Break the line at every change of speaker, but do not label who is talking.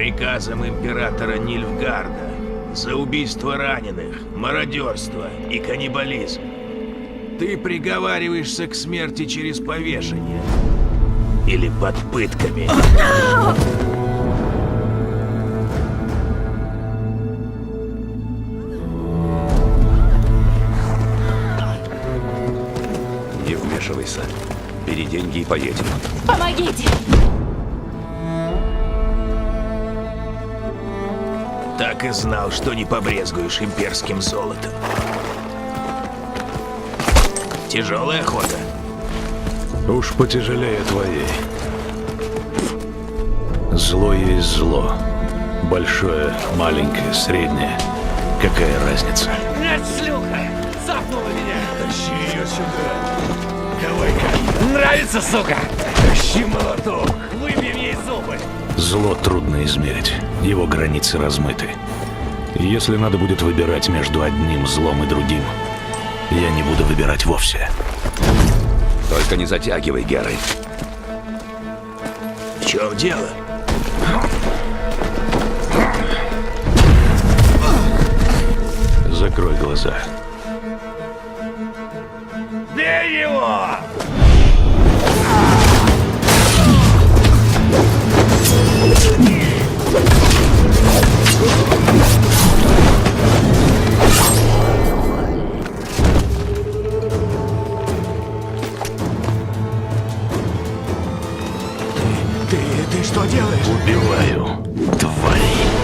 Приказом императора Нильфгарда за убийство раненых, мародерство и каннибализм. Ты приговариваешься к смерти через повешение. Или под пытками.
Не вмешивайся. Бери деньги и поедем.
Помогите!
Так и знал, что не побрезгуешь имперским золотом. Тяжелая охота.
Уж потяжелее твоей. Зло есть зло. Большое, маленькое, среднее. Какая разница?
Нет, шлюха! Цапнула меня!
Тащи ее сюда. Давай-ка.
Нравится, сука!
Тащи молоток.
Выбьем ей зубы!
Зло трудно измерить. Его границы размыты. И если надо будет выбирать между одним злом и другим, я не буду выбирать вовсе.
Только не затягивай, Геральт.
В чем дело?
Закрой глаза.
Бей его!
Ты что делаешь?
Убиваю, тварь.